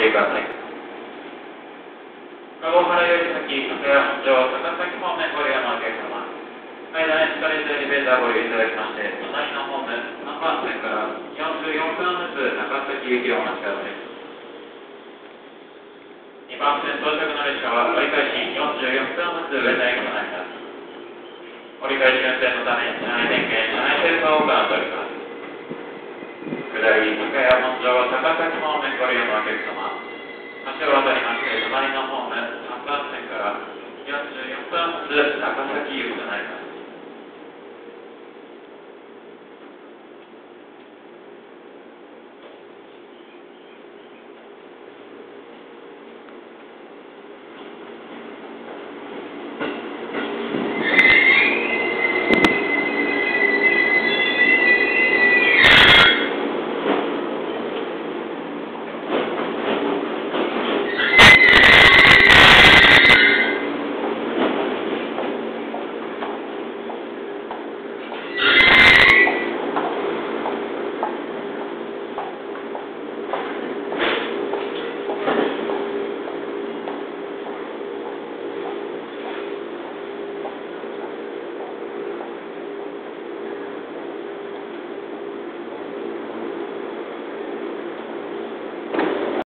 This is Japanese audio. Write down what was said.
注意ください。籠原より先、掛屋本町、高崎方面ご利用のお客様、階段エスカレーターエレベーターをご利用いただきまして、隣のホーム、3番線から44分ずつ高崎行きをお待ちください。2番線到着の列車は折り返し44分ずつ上田駅となります。折り返し運転のため、車内点検、車内清掃を行っております。下り、高屋本町、高崎方面ご利用のお客様、橋を渡りまして、隣のホーム、3番線から44分ずつ高崎行きとなります。